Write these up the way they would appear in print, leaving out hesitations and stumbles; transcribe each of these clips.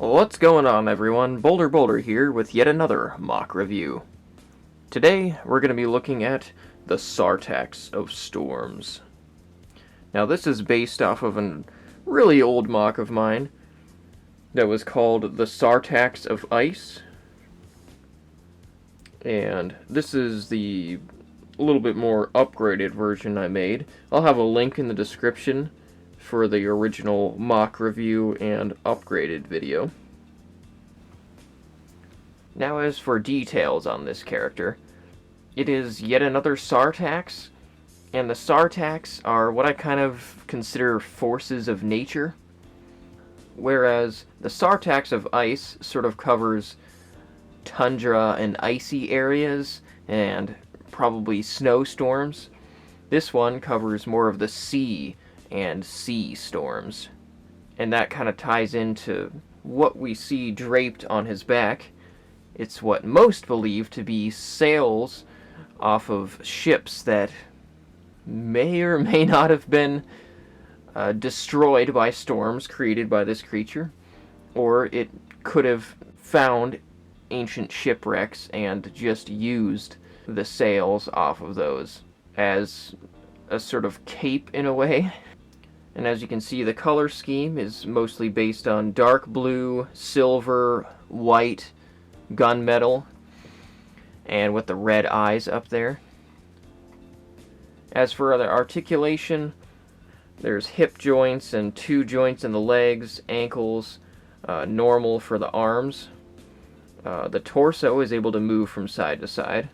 What's going on, everyone? BolderBoulder here with yet another mock review. Today we're going to be looking at the Sarrtax of Storms. Now this is based off of a really old mock of mine that was called the Sarrtax of Ice. And this is the little bit more upgraded version I made. I'll have a link in the description for the original mock review and upgraded video. Now as for details on this character, it is yet another Sarrtax, and the Sarrtax are what I kind of consider forces of nature, whereas the Sarrtax of Ice sort of covers tundra and icy areas and probably snowstorms. This one covers more of the sea and sea storms, and that kind of ties into what we see draped on his back. It's what most believe to be sails off of ships that may or may not have been destroyed by storms created by this creature, or it could have found ancient shipwrecks and just used the sails off of those as a sort of cape in a way. And as you can see, the color scheme is mostly based on dark blue, silver, white, gunmetal, and with the red eyes up there. As for the articulation, there's hip joints and 2 joints in the legs, ankles, normal for the arms. The torso is able to move from side to side.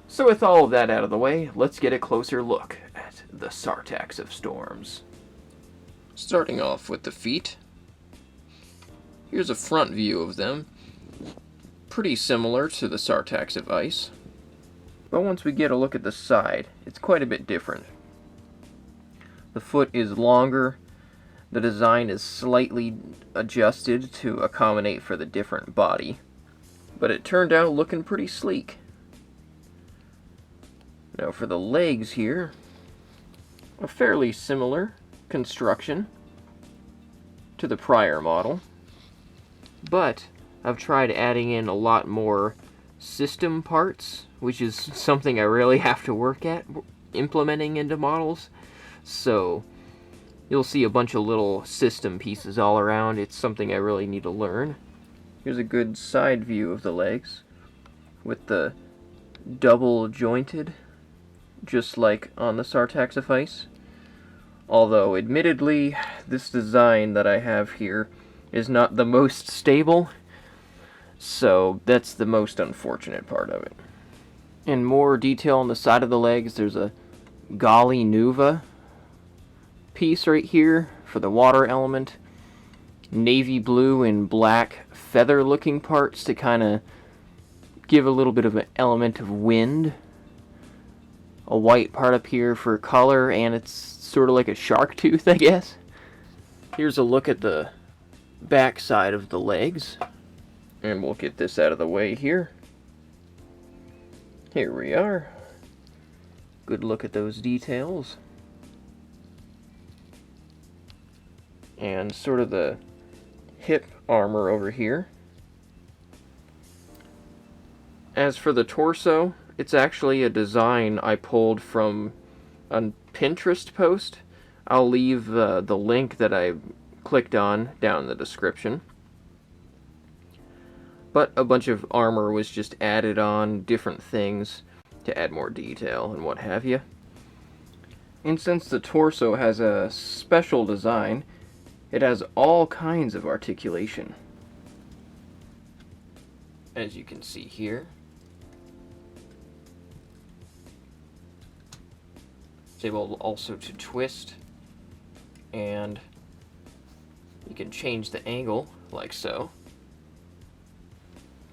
So with all of that out of the way, let's get a closer look at the Sarrtax of Storms. Starting off with the feet, here's a front view of them. Pretty similar to the Sarrtax of Ice. But once we get a look at the side, it's quite a bit different. The foot is longer, the design is slightly adjusted to accommodate for the different body, but it turned out looking pretty sleek. Now for the legs here, a fairly similar construction to the prior model, but I've tried adding in a lot more system parts, which is something I really have to work at implementing into models. So you'll see a bunch of little system pieces all around. It's something I really need to learn. Here's a good side view of the legs with the double jointed, just like on the Sarrtax of Ice. Although, admittedly, this design that I have here is not the most stable, so that's the most unfortunate part of it. In more detail on the side of the legs, there's a Golly Nuva piece right here for the water element. Navy blue and black feather-looking parts to kind of give a little bit of an element of wind. A white part up here for color, and it's sort of like a shark tooth, I guess. Here's a look at the back side of the legs, and we'll get this out of the way here. Here we are. Good look at those details. And sort of the hip armor over here. As for the torso, it's actually a design I pulled from a Pinterest post. I'll leave the link that I clicked on down in the description. But a bunch of armor was just added on, different things to add more detail and what have you. And since the torso has a special design, it has all kinds of articulation. As you can see here. It's able also to twist, and you can change the angle like so.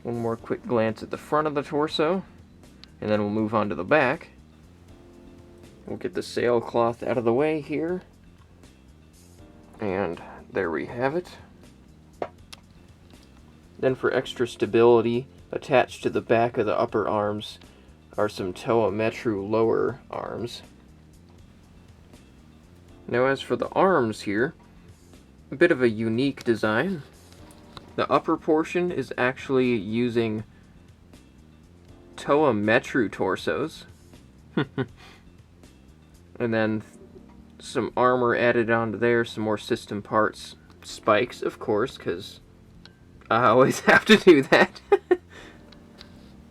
One more quick glance at the front of the torso, and then we'll move on to the back. We'll get the sailcloth out of the way here, and there we have it. Then for extra stability, attached to the back of the upper arms are some Toa Metru lower arms. Now as for the arms here, a bit of a unique design. The upper portion is actually using Toa Metru torsos. And then some armor added onto there, some more system parts. Spikes, of course, because I always have to do that.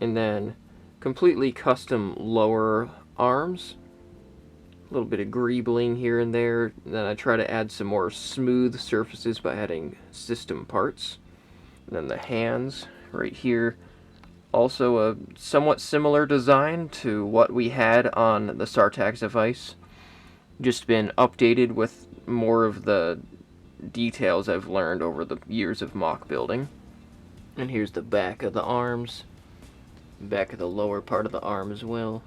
And then completely custom lower arms. A little bit of greebling here and there. And then I try to add some more smooth surfaces by adding system parts. And then the hands right here. Also a somewhat similar design to what we had on the Sarrtax device. Just been updated with more of the details I've learned over the years of MOC building. And here's the back of the arms. Back of the lower part of the arm as well.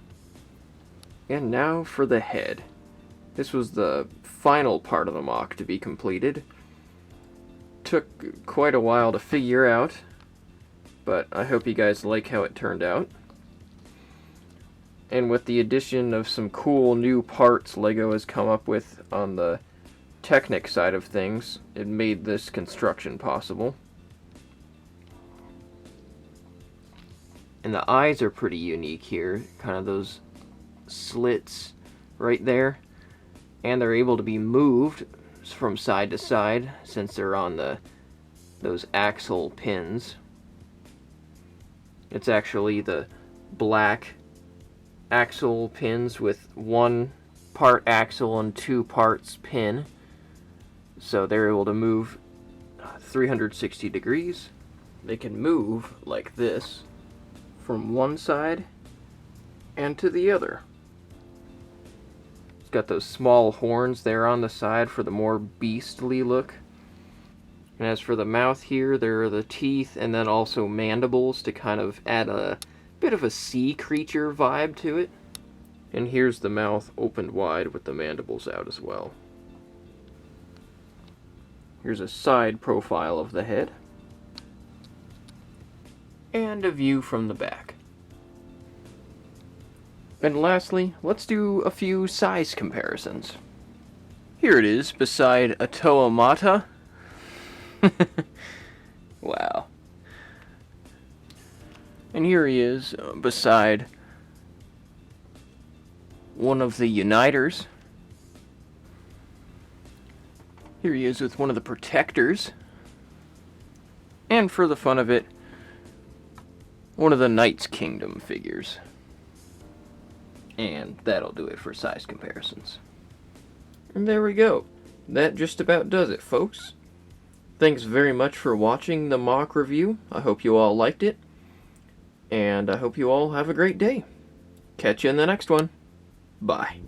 And now for the head. This was the final part of the MOC to be completed. Took quite a while to figure out, but I hope you guys like how it turned out. And with the addition of some cool new parts LEGO has come up with on the Technic side of things, it made this construction possible. And the eyes are pretty unique here, kind of those slits right there. And they're able to be moved from side to side since they're on those axle pins. It's actually the black axle pins with 1 part axle and 2 parts pin. So they're able to move 360 degrees. They can move like this from one side and to the other. It's got those small horns there on the side for the more beastly look. And as for the mouth here, there are the teeth and then also mandibles to kind of add a bit of a sea creature vibe to it. And here's the mouth opened wide with the mandibles out as well. Here's a side profile of the head. And a view from the back. And lastly, let's do a few size comparisons. Here it is beside a Toa Mata. Wow. And here he is beside one of the Uniters. Here he is with one of the Protectors. And for the fun of it, one of the Knights Kingdom figures. And that'll do it for size comparisons. And there we go. That just about does it, folks. Thanks very much for watching the MOC review. I hope you all liked it. And I hope you all have a great day. Catch you in the next one. Bye.